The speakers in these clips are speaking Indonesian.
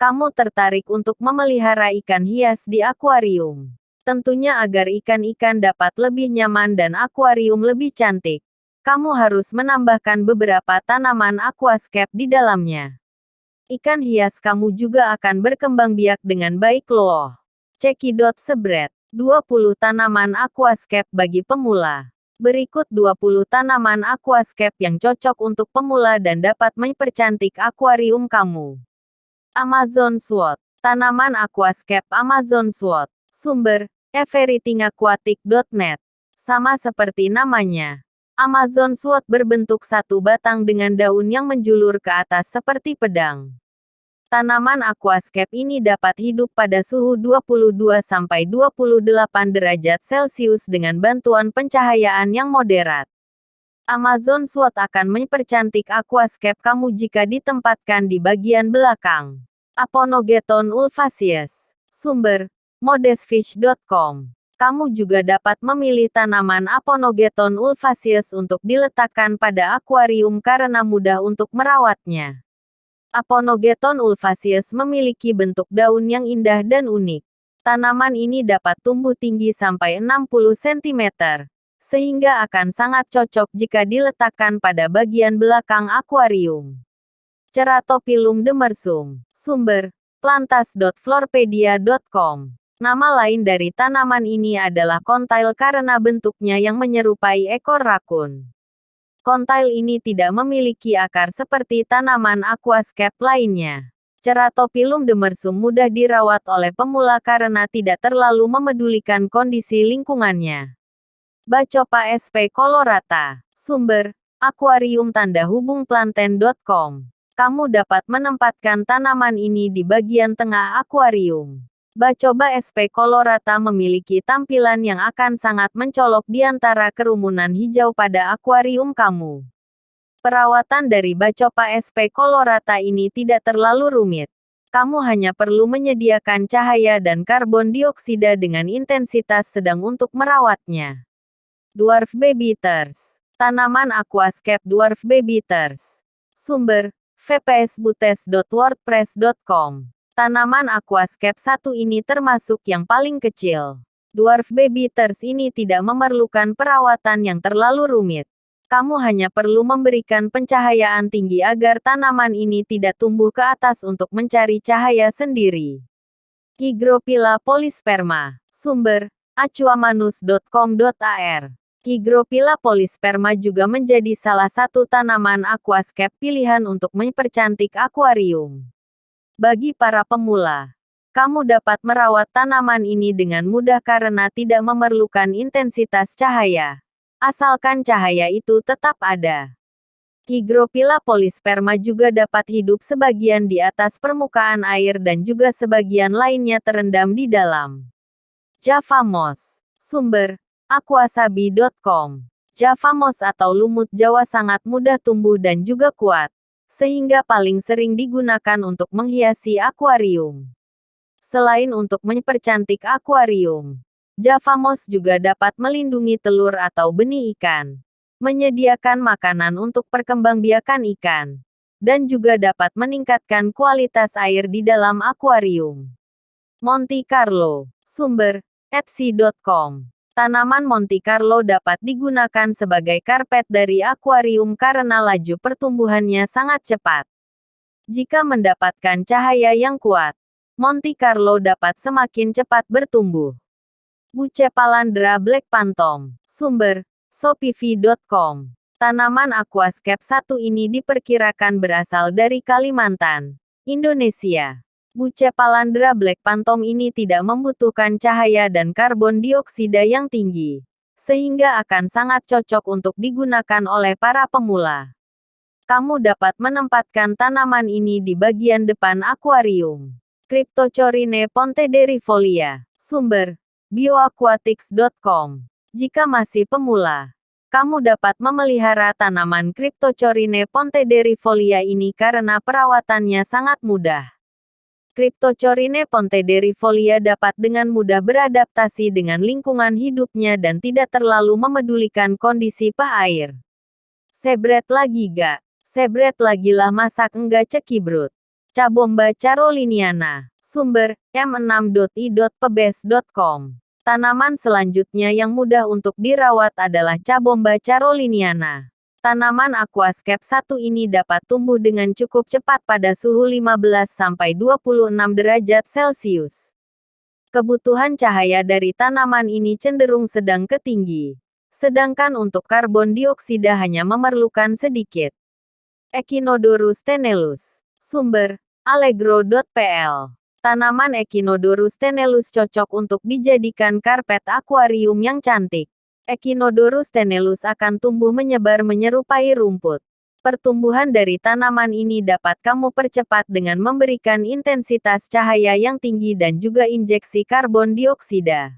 Kamu tertarik untuk memelihara ikan hias di akuarium. Tentunya agar ikan-ikan dapat lebih nyaman dan akuarium lebih cantik. Kamu harus menambahkan beberapa tanaman aquascape di dalamnya. Ikan hias kamu juga akan berkembang biak dengan baik loh. Cekidot Sebret. 20 tanaman aquascape bagi pemula. Berikut 20 tanaman aquascape yang cocok untuk pemula dan dapat mempercantik akuarium kamu. Amazon Sword. Tanaman aquascape Amazon Sword. Sumber, everythingaquatic.net. Sama seperti namanya. Amazon Sword berbentuk satu batang dengan daun yang menjulur ke atas seperti pedang. Tanaman aquascape ini dapat hidup pada suhu 22-28 derajat Celcius dengan bantuan pencahayaan yang moderat. Amazon Sword akan mempercantik aquascape kamu jika ditempatkan di bagian belakang. Aponogeton ulvaceus. Sumber, modestfish.com. Kamu juga dapat memilih tanaman Aponogeton ulvaceus untuk diletakkan pada akuarium karena mudah untuk merawatnya. Aponogeton ulvaceus memiliki bentuk daun yang indah dan unik. Tanaman ini dapat tumbuh tinggi sampai 60 cm. Sehingga akan sangat cocok jika diletakkan pada bagian belakang akuarium. Ceratophyllum demersum. Sumber, plantas.florpedia.com. Nama lain dari tanaman ini adalah kontail karena bentuknya yang menyerupai ekor rakun. Kontail ini tidak memiliki akar seperti tanaman aquascape lainnya. Ceratophyllum demersum mudah dirawat oleh pemula karena tidak terlalu memedulikan kondisi lingkungannya. Bacopa sp. colorata. Sumber, aquarium-planten.com. Kamu dapat menempatkan tanaman ini di bagian tengah akuarium. Bacopa sp. colorata memiliki tampilan yang akan sangat mencolok di antara kerumunan hijau pada akuarium kamu. Perawatan dari Bacopa sp. colorata ini tidak terlalu rumit. Kamu hanya perlu menyediakan cahaya dan karbon dioksida dengan intensitas sedang untuk merawatnya. Dwarf Babyters. Tanaman aquascape Dwarf Babyters. Sumber, vpsbutes.wordpress.com. Tanaman aquascape satu ini termasuk yang paling kecil. Dwarf Babyters ini tidak memerlukan perawatan yang terlalu rumit. Kamu hanya perlu memberikan pencahayaan tinggi agar tanaman ini tidak tumbuh ke atas untuk mencari cahaya sendiri. Hygrophila polysperma. Sumber, acuanus.com.ar. Hygrophila polysperma juga menjadi salah satu tanaman aquascape pilihan untuk mempercantik akuarium. Bagi para pemula, kamu dapat merawat tanaman ini dengan mudah karena tidak memerlukan intensitas cahaya. Asalkan cahaya itu tetap ada. Hygrophila polysperma juga dapat hidup sebagian di atas permukaan air dan juga sebagian lainnya terendam di dalam. Java Moss. Sumber, aquasabi.com. Java Moss atau lumut Jawa sangat mudah tumbuh dan juga kuat, sehingga paling sering digunakan untuk menghiasi akuarium. Selain untuk mempercantik akuarium, Java Moss juga dapat melindungi telur atau benih ikan, menyediakan makanan untuk perkembangbiakan ikan, dan juga dapat meningkatkan kualitas air di dalam akuarium. Monte Carlo. Sumber, etsy.com. Tanaman Monte Carlo dapat digunakan sebagai karpet dari akuarium karena laju pertumbuhannya sangat cepat. Jika mendapatkan cahaya yang kuat, Monte Carlo dapat semakin cepat bertumbuh. Bucephalandra Black Phantom. Sumber, sopivi.com. Tanaman aquascape satu ini diperkirakan berasal dari Kalimantan, Indonesia. Bucephalandra Black Phantom ini tidak membutuhkan cahaya dan karbon dioksida yang tinggi, sehingga akan sangat cocok untuk digunakan oleh para pemula. Kamu dapat menempatkan tanaman ini di bagian depan akuarium. Cryptocoryne pontederifolia. Sumber, bioaquatics.com. Jika masih pemula, kamu dapat memelihara tanaman Cryptocoryne pontederifolia ini karena perawatannya sangat mudah. Cryptocoryne pontederifolia dapat dengan mudah beradaptasi dengan lingkungan hidupnya dan tidak terlalu memedulikan kondisi air. Sebret lagi gak? Sebret lagilah masak enggak cekibrut. Cabomba caroliniana. Sumber, m6.i.pebes.com. Tanaman selanjutnya yang mudah untuk dirawat adalah Cabomba caroliniana. Tanaman aquascape satu ini dapat tumbuh dengan cukup cepat pada suhu 15-26 derajat Celcius. Kebutuhan cahaya dari tanaman ini cenderung sedang ke tinggi. Sedangkan untuk karbon dioksida hanya memerlukan sedikit. Echinodorus tenellus. Sumber, allegro.pl. Tanaman Echinodorus tenellus cocok untuk dijadikan karpet akuarium yang cantik. Echinodorus tenellus akan tumbuh menyebar menyerupai rumput. Pertumbuhan dari tanaman ini dapat kamu percepat dengan memberikan intensitas cahaya yang tinggi dan juga injeksi karbon dioksida.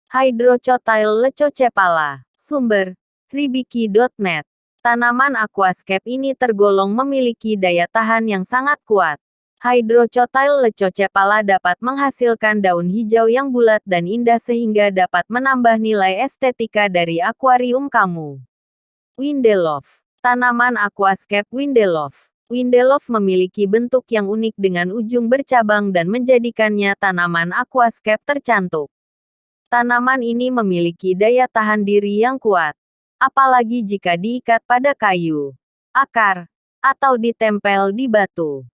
Hydrocotyl lecocephala. Sumber, ribiki.net. Tanaman aquascape ini tergolong memiliki daya tahan yang sangat kuat. Hydrocotyl lecocephala dapat menghasilkan daun hijau yang bulat dan indah sehingga dapat menambah nilai estetika dari akuarium kamu. Windelove. Tanaman aquascape Windelove. Windelove memiliki bentuk yang unik dengan ujung bercabang dan menjadikannya tanaman aquascape tercantik. Tanaman ini memiliki daya tahan diri yang kuat, apalagi jika diikat pada kayu, akar, atau ditempel di batu.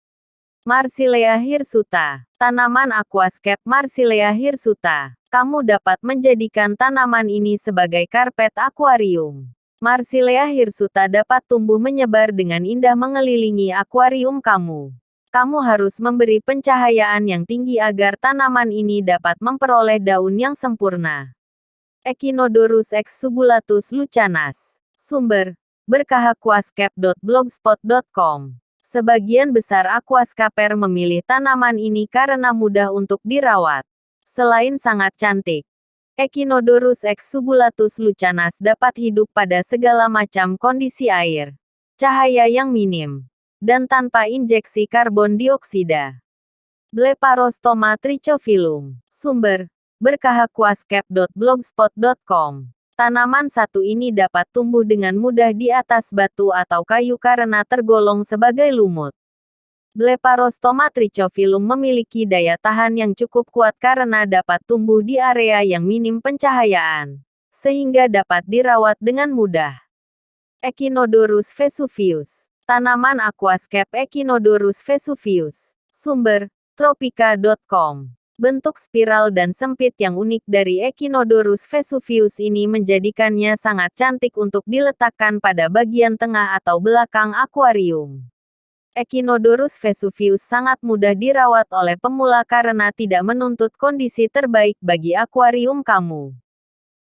Marsilea hirsuta. Tanaman aquascape Marsilea hirsuta. Kamu dapat menjadikan tanaman ini sebagai karpet akuarium. Marsilea hirsuta dapat tumbuh menyebar dengan indah mengelilingi akuarium kamu. Kamu harus memberi pencahayaan yang tinggi agar tanaman ini dapat memperoleh daun yang sempurna. Echinodorus exsubulatus lucanas. Sumber, berkahaquascape.blogspot.com. Sebagian besar aquascaper memilih tanaman ini karena mudah untuk dirawat. Selain sangat cantik, Echinodorus exsubulatus lucanas dapat hidup pada segala macam kondisi air, cahaya yang minim, dan tanpa injeksi karbon dioksida. Bleparostoma trichophyllum. Sumber, berkahaquascape.blogspot.com. Tanaman satu ini dapat tumbuh dengan mudah di atas batu atau kayu karena tergolong sebagai lumut. Bleparostoma trichophyllum memiliki daya tahan yang cukup kuat karena dapat tumbuh di area yang minim pencahayaan, sehingga dapat dirawat dengan mudah. Echinodorus vesuvius. Tanaman aquascape Echinodorus vesuvius. Sumber, tropika.com. Bentuk spiral dan sempit yang unik dari Echinodorus vesuvius ini menjadikannya sangat cantik untuk diletakkan pada bagian tengah atau belakang akuarium. Echinodorus vesuvius sangat mudah dirawat oleh pemula karena tidak menuntut kondisi terbaik bagi akuarium kamu.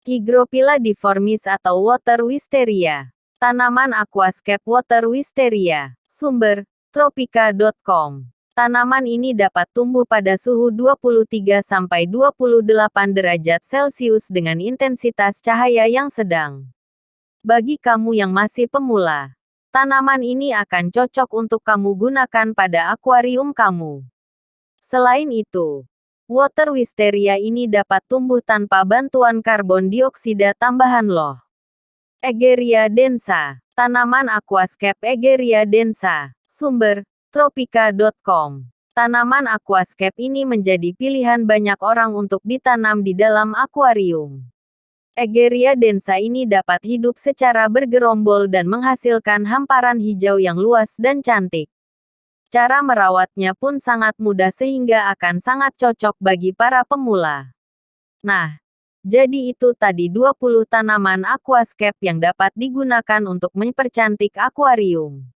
Hygrophila difformis atau water wisteria. Tanaman aquascape water wisteria. Sumber, tropika.com. Tanaman ini dapat tumbuh pada suhu 23-28 derajat Celcius dengan intensitas cahaya yang sedang. Bagi kamu yang masih pemula, tanaman ini akan cocok untuk kamu gunakan pada akuarium kamu. Selain itu, water wisteria ini dapat tumbuh tanpa bantuan karbon dioksida tambahan loh. Egeria densa. Tanaman aquascape Egeria densa. Sumber, tropika.com. Tanaman aquascape ini menjadi pilihan banyak orang untuk ditanam di dalam akuarium. Egeria densa ini dapat hidup secara bergerombol dan menghasilkan hamparan hijau yang luas dan cantik. Cara merawatnya pun sangat mudah sehingga akan sangat cocok bagi para pemula. Nah, jadi itu tadi 20 tanaman aquascape yang dapat digunakan untuk mempercantik akuarium.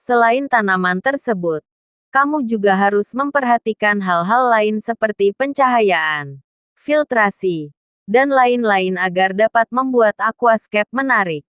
Selain tanaman tersebut, kamu juga harus memperhatikan hal-hal lain seperti pencahayaan, filtrasi, dan lain-lain agar dapat membuat aquascape menarik.